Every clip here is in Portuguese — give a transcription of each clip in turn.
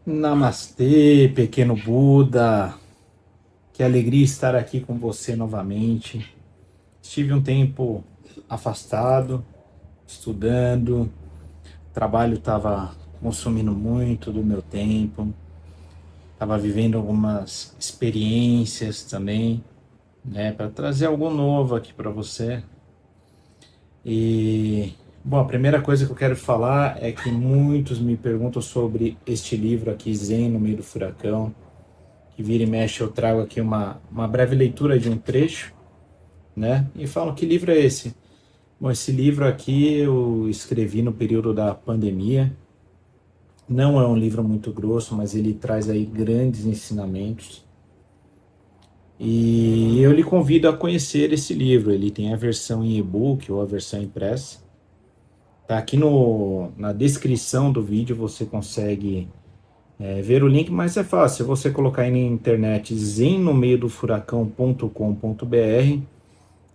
Namastê, pequeno Buda. Que alegria estar aqui com você novamente. Estive um tempo afastado, estudando, o trabalho estava consumindo muito do meu tempo, estava vivendo algumas experiências também, né, para trazer algo novo aqui para você. E, bom, a primeira coisa que eu quero falar é que muitos me perguntam sobre este livro aqui, Zen no Meio do Furacão. Que vira e mexe eu trago aqui uma breve leitura de um trecho, né? E falam, que livro é esse? Bom, esse livro aqui eu escrevi no período da pandemia. Não é um livro muito grosso, mas ele traz aí grandes ensinamentos. E eu lhe convido a conhecer esse livro. Ele tem a versão em e-book ou a versão impressa. Tá aqui na descrição do vídeo, você consegue ver o link, mas é fácil. Você colocar aí na internet zen no meio do furacão.com.br,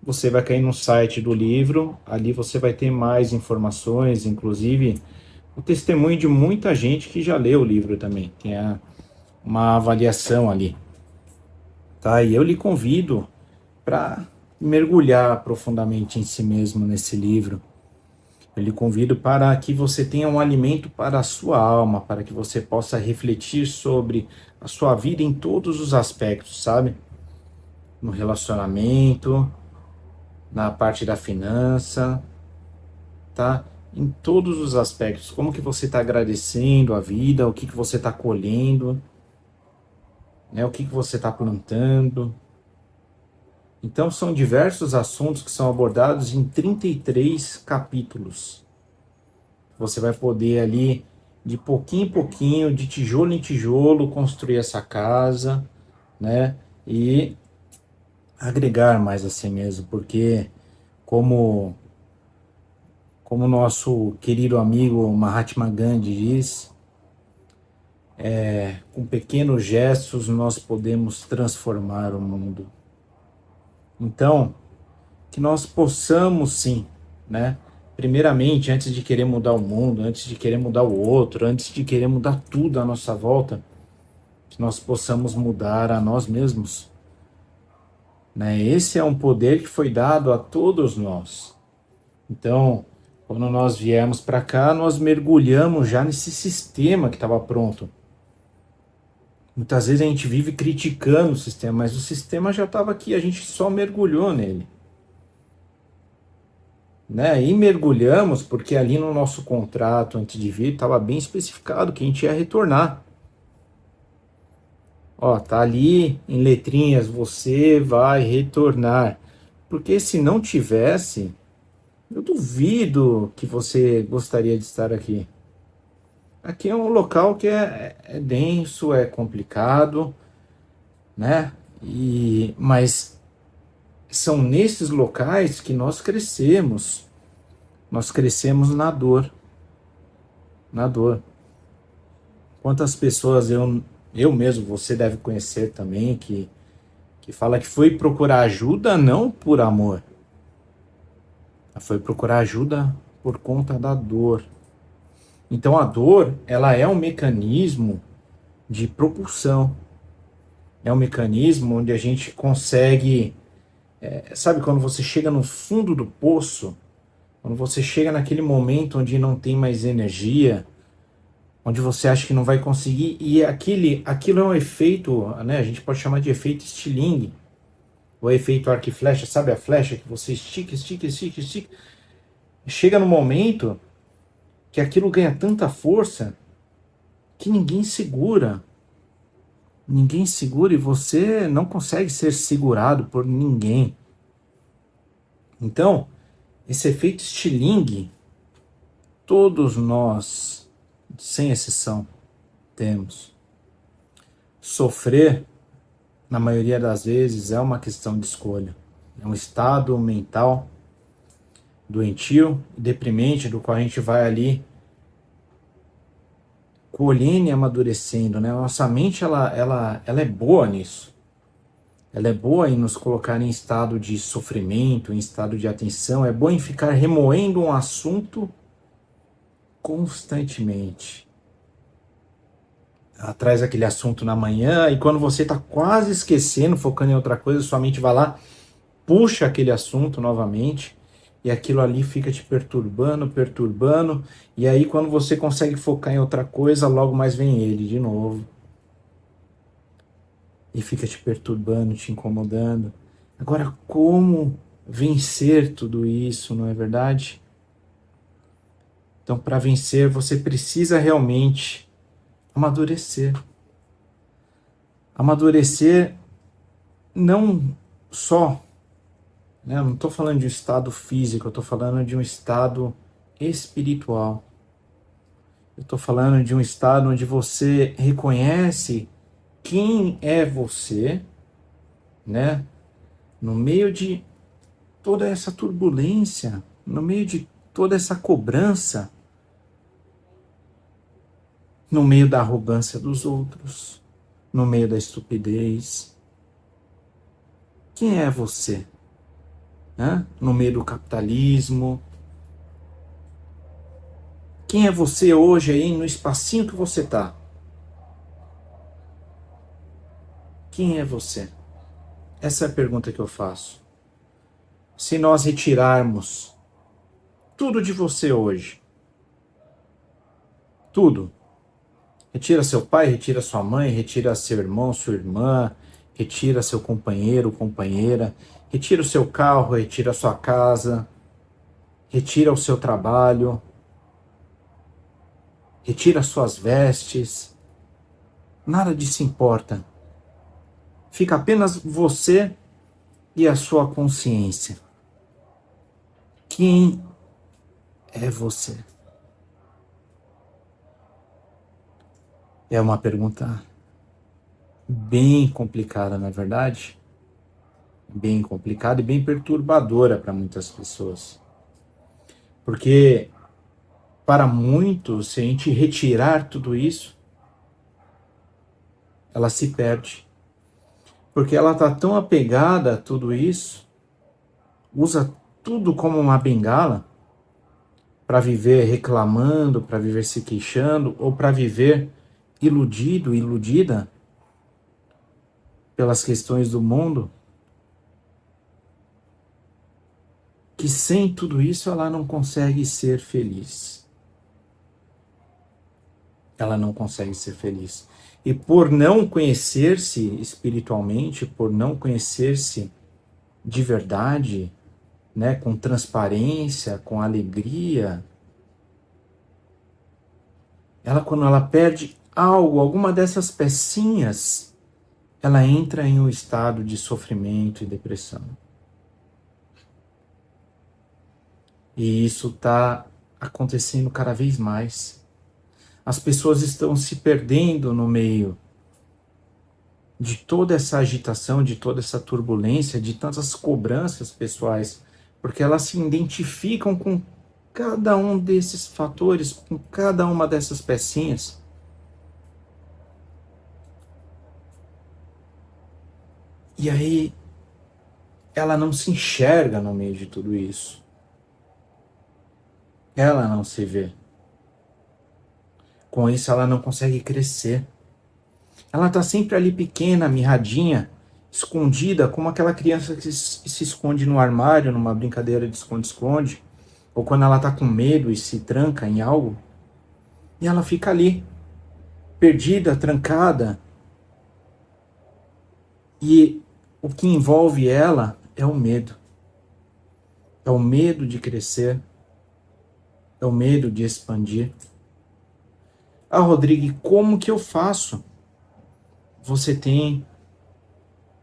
você vai cair no site do livro. Ali você vai ter mais informações, inclusive o testemunho de muita gente que já leu o livro também. Tem uma avaliação ali, tá? E eu lhe convido para mergulhar profundamente em si mesmo nesse livro. Eu lhe convido para que você tenha um alimento para a sua alma, para que você possa refletir sobre a sua vida em todos os aspectos, sabe? No relacionamento, na parte da finança, tá? Em todos os aspectos. Como que você está agradecendo a vida, o que que você está colhendo, né? O que que você está plantando. Então são diversos assuntos que são abordados em 33 capítulos. Você vai poder ali, de pouquinho em pouquinho, de tijolo em tijolo, construir essa casa, né? E agregar mais a si mesmo, porque como como nosso querido amigo Mahatma Gandhi diz, com pequenos gestos nós podemos transformar o mundo. Então, que nós possamos sim, né? Primeiramente, antes de querer mudar o mundo, antes de querer mudar o outro, antes de querer mudar tudo à nossa volta, que nós possamos mudar a nós mesmos, né? Esse é um poder que foi dado a todos nós. Então, quando nós viemos para cá, nós mergulhamos já nesse sistema que estava pronto. Muitas vezes a gente vive criticando o sistema, mas o sistema já estava aqui, a gente só mergulhou nele. Né? E mergulhamos porque ali no nosso contrato antes de vir estava bem especificado que a gente ia retornar. Ó, tá ali em letrinhas, você vai retornar. Porque se não tivesse, eu duvido que você gostaria de estar aqui. Aqui é um local que é denso, é complicado, né? Mas são nesses locais que nós crescemos. Nós crescemos na dor. Na dor. Quantas pessoas eu mesmo, você deve conhecer também, que fala que foi procurar ajuda não por amor, foi procurar ajuda por conta da dor. Então a dor, ela é um mecanismo de propulsão, é um mecanismo onde a gente consegue, sabe quando você chega no fundo do poço, quando você chega naquele momento onde não tem mais energia, onde você acha que não vai conseguir, e aquilo é um efeito, né, a gente pode chamar de efeito estilingue, o efeito arco e flecha, sabe a flecha que você estica, estica, estica, estica, chega no momento que aquilo ganha tanta força que ninguém segura e você não consegue ser segurado por ninguém. Então, esse efeito estilingue, todos nós, sem exceção, temos. Sofrer, na maioria das vezes, é uma questão de escolha. É um estado mental doentio e deprimente do qual a gente vai ali colhendo e amadurecendo, né? Nossa mente, ela é boa nisso. Ela é boa em nos colocar em estado de sofrimento, em estado de atenção. É boa em ficar remoendo um assunto constantemente. ela traz aquele assunto na manhã, e quando você está quase esquecendo, focando em outra coisa, sua mente vai lá, puxa aquele assunto novamente, e aquilo ali fica te perturbando, perturbando, e aí quando você consegue focar em outra coisa, logo mais vem ele de novo, e fica te perturbando, te incomodando. Agora, como vencer tudo isso, não é verdade? Então, para vencer, você precisa realmente amadurecer. Amadurecer não só, né? Eu não estou falando de um estado físico, eu estou falando de um estado espiritual. Eu estou falando de um estado onde você reconhece quem é você, né? No meio de toda essa turbulência, no meio de toda essa cobrança, no meio da arrogância dos outros, no meio da estupidez. Quem é você? Né? No meio do capitalismo. Quem é você hoje aí no espacinho que você está? Quem é você? Essa é a pergunta que eu faço. Se nós retirarmos tudo de você hoje, tudo, retira seu pai, retira sua mãe, retira seu irmão, sua irmã, retira seu companheiro, companheira, retira o seu carro, retira a sua casa, retira o seu trabalho, retira as suas vestes, nada disso importa. Fica apenas você e a sua consciência. Quem é você? É uma pergunta bem complicada, na verdade. Bem complicada e bem perturbadora para muitas pessoas. Porque para muitos, se a gente retirar tudo isso, ela se perde. Porque ela está tão apegada a tudo isso, usa tudo como uma bengala para viver reclamando, para viver se queixando, ou para viver iludido, iludida pelas questões do mundo, que sem tudo isso ela não consegue ser feliz. Ela não consegue ser feliz. E por não conhecer-se espiritualmente, por não conhecer-se de verdade, né, com transparência, com alegria, ela, quando ela perde algo, alguma dessas pecinhas, ela entra em um estado de sofrimento e depressão. E isso está acontecendo cada vez mais. As pessoas estão se perdendo no meio de toda essa agitação, de toda essa turbulência, de tantas cobranças pessoais, porque elas se identificam com cada um desses fatores, com cada uma dessas pecinhas. E aí ela não se enxerga no meio de tudo isso. Ela não se vê. Com isso ela não consegue crescer. Ela está sempre ali pequena, mirradinha, escondida, como aquela criança que se esconde no armário, numa brincadeira de esconde-esconde, ou quando ela está com medo e se tranca em algo, e ela fica ali, perdida, trancada. E o que envolve ela é o medo. É o medo de crescer, é o medo de expandir. Ah, Rodrigo, como que eu faço? Você tem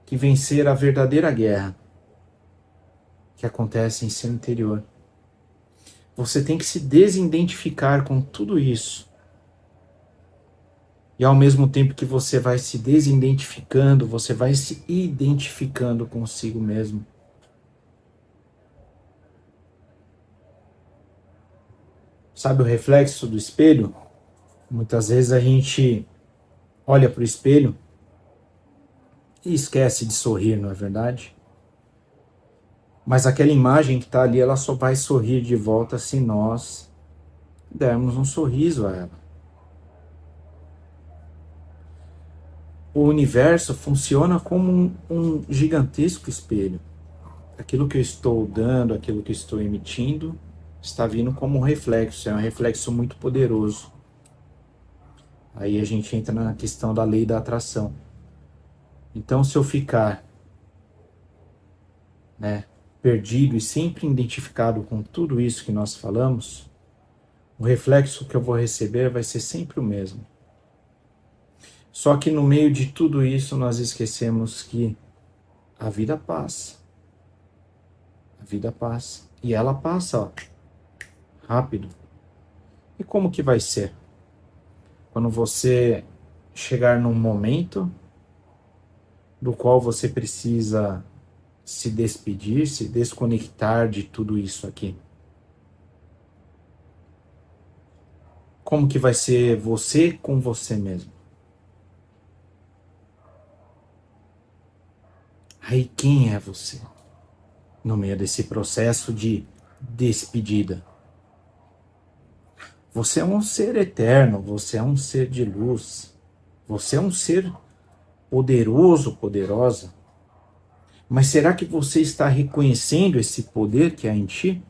que vencer a verdadeira guerra que acontece em seu interior. Você tem que se desidentificar com tudo isso. E ao mesmo tempo que você vai se desidentificando, você vai se identificando consigo mesmo. Sabe o reflexo do espelho? Muitas vezes a gente olha para o espelho e esquece de sorrir, não é verdade? Mas aquela imagem que está ali, ela só vai sorrir de volta se nós dermos um sorriso a ela. o universo funciona como um gigantesco espelho. Aquilo que eu estou dando, aquilo que eu estou emitindo, está vindo como um reflexo, é um reflexo muito poderoso. Aí a gente entra na questão da lei da atração. Então, se eu ficar, né, perdido e sempre identificado com tudo isso que nós falamos, o reflexo que eu vou receber vai ser sempre o mesmo. Só que no meio de tudo isso nós esquecemos que a vida passa. A vida passa. E ela passa, ó, rápido. E como que vai ser? Quando você chegar num momento do qual você precisa se despedir, se desconectar de tudo isso aqui. Como que vai ser você com você mesmo? Aí quem é você? No meio desse processo de despedida. Você é um ser eterno, você é um ser de luz. Você é um ser poderoso, poderosa. Mas será que você está reconhecendo esse poder que há em ti?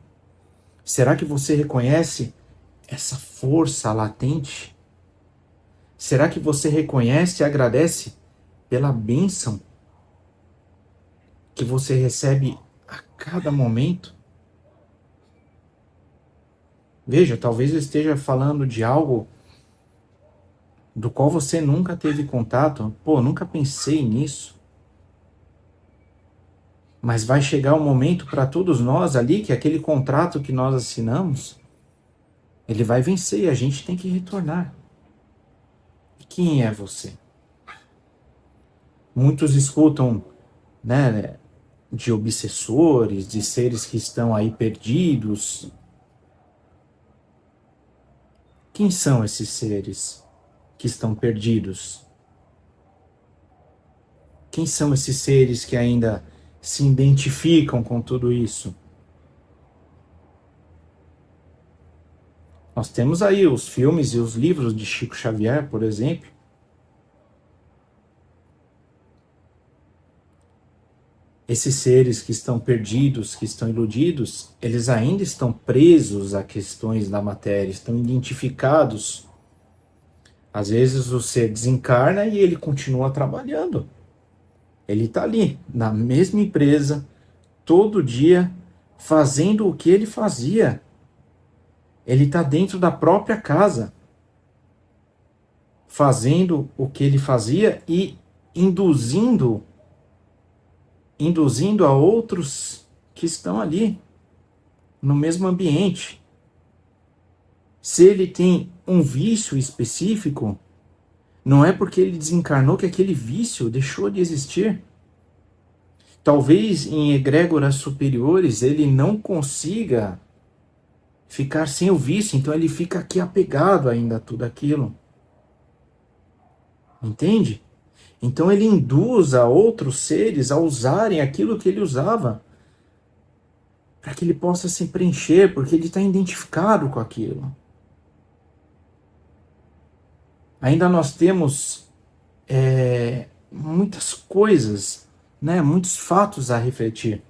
Será que você reconhece essa força latente? Será que você reconhece e agradece pela bênção que você recebe a cada momento? Veja, talvez eu esteja falando de algo do qual você nunca teve contato. Pô, nunca pensei nisso. Mas vai chegar um momento para todos nós ali que aquele contrato que nós assinamos, ele vai vencer e a gente tem que retornar. E quem é você? Muitos escutam, né, de obsessores, de seres que estão aí perdidos. Quem são esses seres que estão perdidos? Quem são esses seres que ainda se identificam com tudo isso? Nós temos aí os filmes e os livros de Chico Xavier, por exemplo. Esses seres que estão perdidos, que estão iludidos, eles ainda estão presos a questões da matéria, estão identificados. Às vezes o ser desencarna e ele continua trabalhando. Ele está ali, na mesma empresa, todo dia, fazendo o que ele fazia. Ele está dentro da própria casa, fazendo o que ele fazia e induzindo a outros que estão ali, no mesmo ambiente. Se ele tem um vício específico, não é porque ele desencarnou que aquele vício deixou de existir. Talvez em egrégoras superiores ele não consiga ficar sem o vício, então ele fica aqui apegado ainda a tudo aquilo. Entende? Então ele induz a outros seres a usarem aquilo que ele usava, para que ele possa se preencher, porque ele está identificado com aquilo. Ainda nós temos muitas coisas, né, muitos fatos a refletir.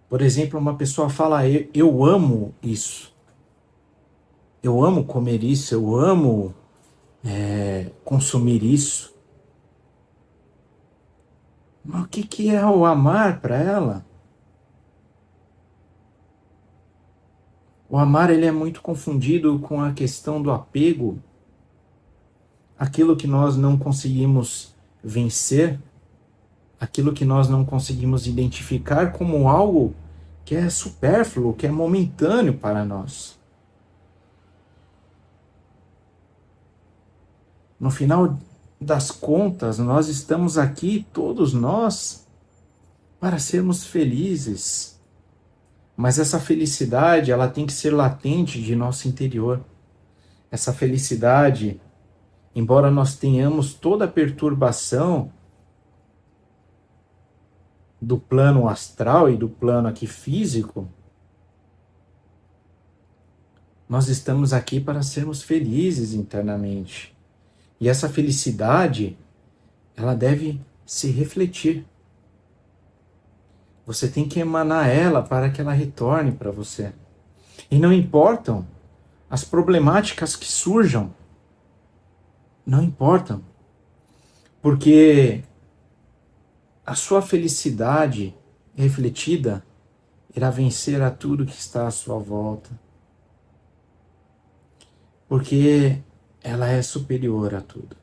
Por exemplo, uma pessoa fala, eu amo isso. Eu amo comer isso, eu amo consumir isso. Mas o que é o amar para ela? O amar ele é muito confundido com a questão do apego, aquilo que nós não conseguimos vencer, aquilo que nós não conseguimos identificar como algo que é supérfluo, que é momentâneo para nós. No final das contas, nós estamos aqui, todos nós, para sermos felizes. Mas essa felicidade, ela tem que ser latente de nosso interior. Essa felicidade, embora nós tenhamos toda a perturbação do plano astral e do plano aqui físico, nós estamos aqui para sermos felizes internamente. E essa felicidade, ela deve se refletir. Você tem que emanar ela para que ela retorne para você. E não importam as problemáticas que surjam, não importam, porque a sua felicidade refletida irá vencer a tudo que está à sua volta, porque ela é superior a tudo.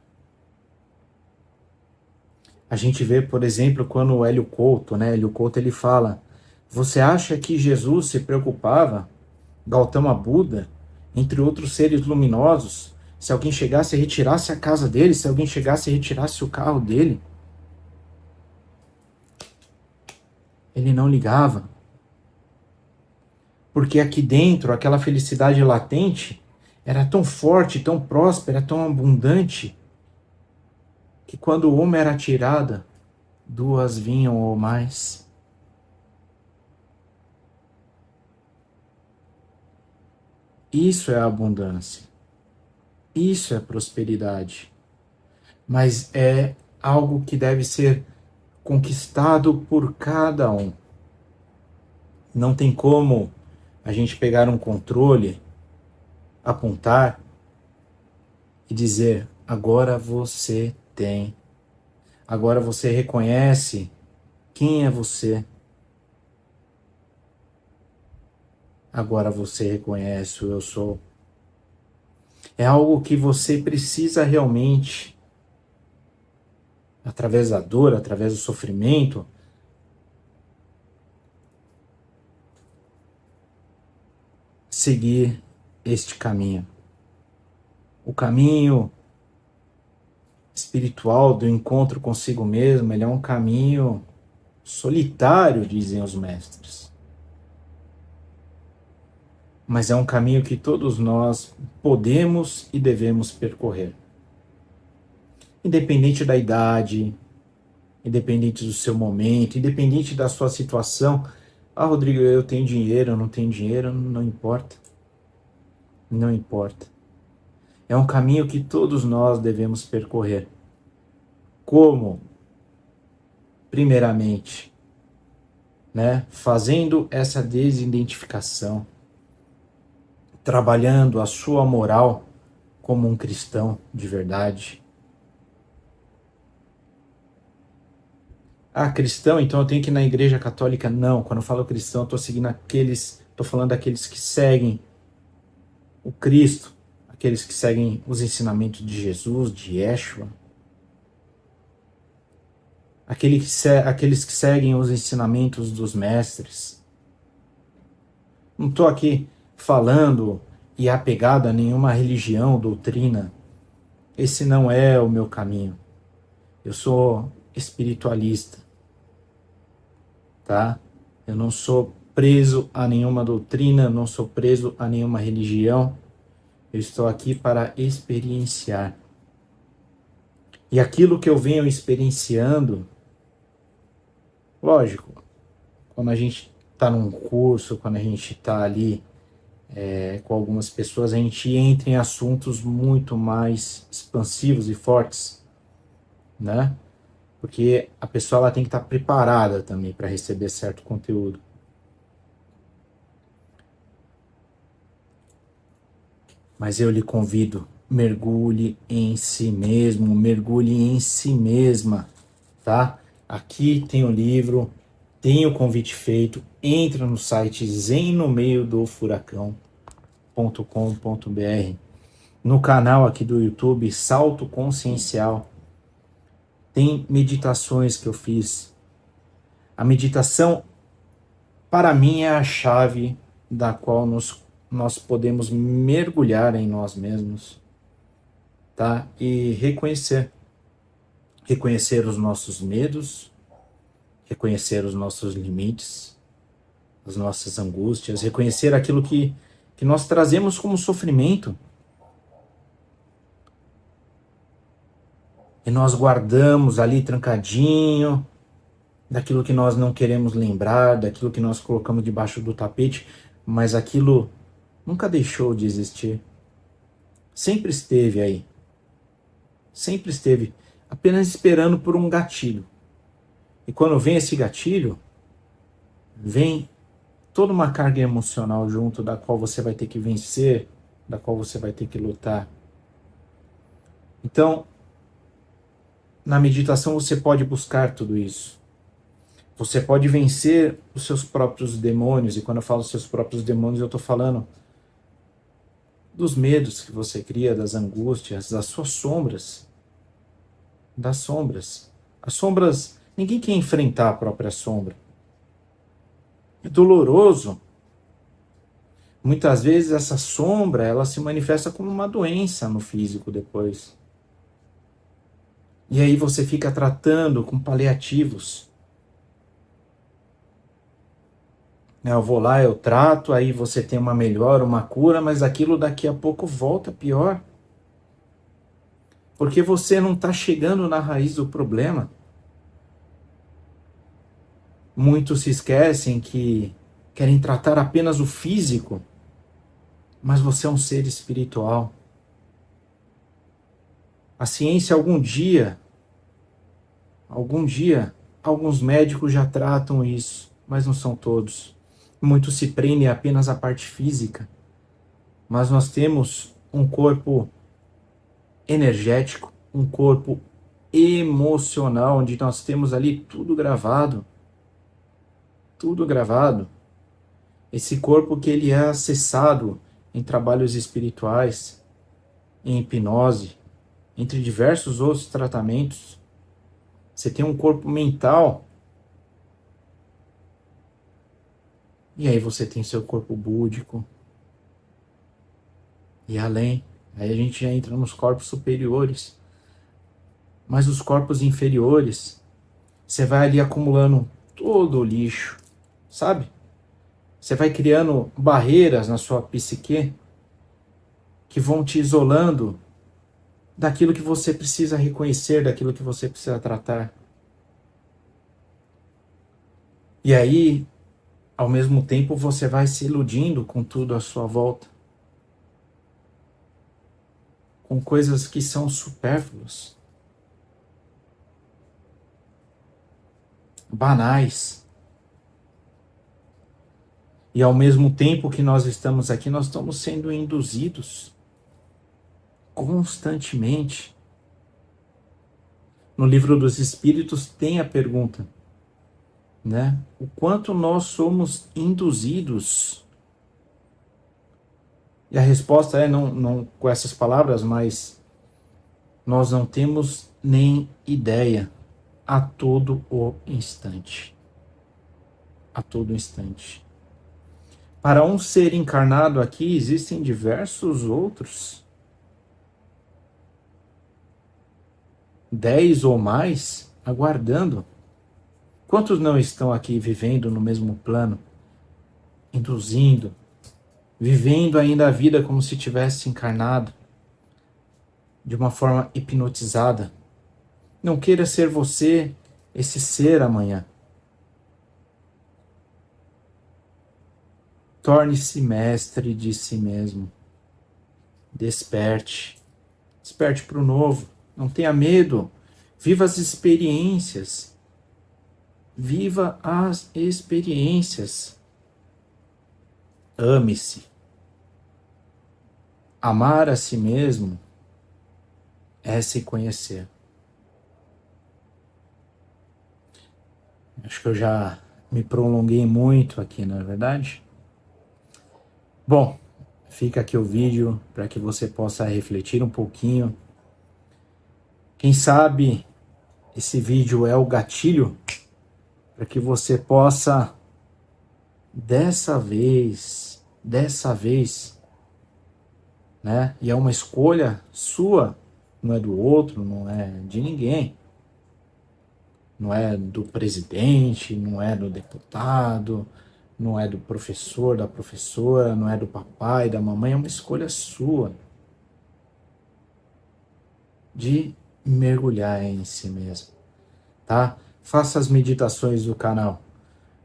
A gente vê, por exemplo, quando o Hélio Couto, Hélio Couto ele fala: você acha que Jesus se preocupava, Gautama Buda, entre outros seres luminosos, se alguém chegasse e retirasse a casa dele, se alguém chegasse e retirasse o carro dele? Ele não ligava. Porque aqui dentro, aquela felicidade latente era tão forte, tão próspera, tão abundante, que quando uma era tirada, duas vinham ou mais. Isso é abundância. Isso é prosperidade. Mas é algo que deve ser conquistado por cada um. Não tem como a gente pegar um controle, apontar e dizer: agora você tem. Agora você reconhece quem é você. Agora você reconhece o eu sou. É algo que você precisa realmente, através da dor, através do sofrimento, seguir este caminho. O caminho espiritual do encontro consigo mesmo, ele é um caminho solitário, dizem os mestres. Mas é um caminho que todos nós podemos e devemos percorrer. Independente da idade, independente do seu momento, independente da sua situação. Ah, Rodrigo, eu tenho dinheiro, eu não tenho dinheiro, não importa. Não importa. É um caminho que todos nós devemos percorrer. Como? Primeiramente, fazendo essa desidentificação, trabalhando a sua moral como um cristão de verdade. Ah, cristão, então eu tenho que ir na igreja católica? Não, quando eu falo cristão, eu estou falando daqueles que seguem o Cristo, aqueles que seguem os ensinamentos de Jesus, de Yeshua, aqueles que seguem os ensinamentos dos mestres. Não estou aqui falando e apegado a nenhuma religião, doutrina. Esse não é o meu caminho. Eu sou espiritualista, tá? Eu não sou preso a nenhuma doutrina, não sou preso a nenhuma religião. Eu estou aqui para experienciar. E aquilo que eu venho experienciando, lógico, quando a gente está num curso, quando a gente está ali com algumas pessoas, a gente entra em assuntos muito mais expansivos e fortes, né? Porque a pessoa ela tem que estar preparada também para receber certo conteúdo. Mas eu lhe convido, mergulhe em si mesmo, mergulhe em si mesma, tá? Aqui tem o livro, tem o convite feito, entra no site zennomeiodofuracão.com.br, no canal aqui do YouTube, Salto Consciencial, tem meditações que eu fiz. A meditação, para mim, é a chave da qual nós podemos mergulhar em nós mesmos, tá? E reconhecer os nossos medos, reconhecer os nossos limites, as nossas angústias, reconhecer aquilo que nós trazemos como sofrimento. E nós guardamos ali trancadinho, daquilo que nós não queremos lembrar, daquilo que nós colocamos debaixo do tapete, mas aquilo nunca deixou de existir. Sempre esteve aí. sempre esteve apenas esperando por um gatilho. E quando vem esse gatilho, vem toda uma carga emocional junto, da qual você vai ter que vencer, da qual você vai ter que lutar. Então, na meditação você pode buscar tudo isso. Você pode vencer os seus próprios demônios, e quando eu falo seus próprios demônios, eu estou falando dos medos que você cria, das angústias, das suas sombras. Das sombras. As sombras, ninguém quer enfrentar a própria sombra. É doloroso. Muitas vezes essa sombra, ela se manifesta como uma doença no físico depois. E aí você fica tratando com paliativos. Eu vou lá, eu trato, aí você tem uma melhora, uma cura, mas aquilo daqui a pouco volta pior. Porque você não está chegando na raiz do problema. Muitos se esquecem que querem tratar apenas o físico, mas você é um ser espiritual. A ciência algum dia, alguns médicos já tratam isso, mas não são todos. Muitos se prendem apenas à parte física, mas nós temos um corpo energético, um corpo emocional, onde nós temos ali tudo gravado. Tudo gravado. Esse corpo que ele é acessado em trabalhos espirituais, em hipnose, entre diversos outros tratamentos. Você tem um corpo mental. E aí você tem seu corpo búdico. E além, aí a gente já entra nos corpos superiores. Mas os corpos inferiores, você vai ali acumulando todo o lixo, sabe? Você vai criando barreiras na sua psique que vão te isolando daquilo que você precisa reconhecer, daquilo que você precisa tratar. E aí, ao mesmo tempo, você vai se iludindo com tudo à sua volta, com coisas que são supérfluas, banais. E ao mesmo tempo que nós estamos aqui, nós estamos sendo induzidos constantemente. No Livro dos Espíritos tem a pergunta, né? O quanto nós somos induzidos? E a resposta é não com essas palavras, mas nós não temos nem ideia a todo o instante. A todo instante. Para um ser encarnado aqui, existem diversos outros. 10 ou mais aguardando. Quantos não estão aqui vivendo no mesmo plano, induzindo, vivendo ainda a vida como se tivesse encarnado, de uma forma hipnotizada? Não queira ser você esse ser amanhã. Torne-se mestre de si mesmo. Desperte. Desperte para o novo. Não tenha medo. Viva as experiências. Viva as experiências. Ame-se. Amar a si mesmo é se conhecer. Acho que eu já me prolonguei muito aqui, não é verdade? Bom, fica aqui o vídeo para que você possa refletir um pouquinho. Quem sabe esse vídeo é o gatilho para que você possa, dessa vez, né? E é uma escolha sua, não é do outro, não é de ninguém. Não é do presidente, não é do deputado, não é do professor, da professora, não é do papai, da mamãe, é uma escolha sua de mergulhar em si mesmo, tá? Faça as meditações do canal,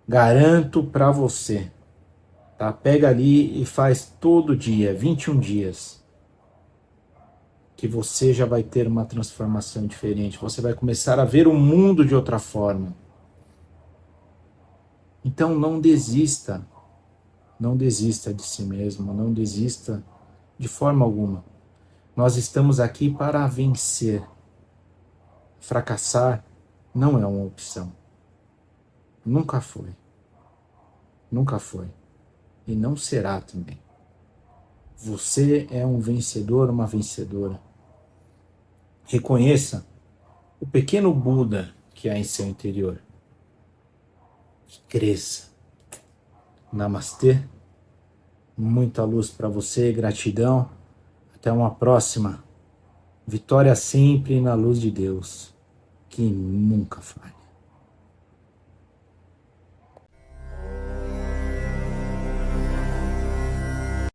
garanto pra você, tá? Pega ali e faz todo dia, 21 dias, que você já vai ter uma transformação diferente. Você vai começar a ver o mundo de outra forma. Então não desista. Não desista de si mesmo. Não desista de forma alguma. Nós estamos aqui para vencer. Fracassar não é uma opção. Nunca foi. Nunca foi. E não será também. Você é um vencedor, uma vencedora. Reconheça o pequeno Buda que há em seu interior. Cresça. Namastê. Muita luz para você, gratidão. Até uma próxima. Vitória sempre na luz de Deus, que nunca falha.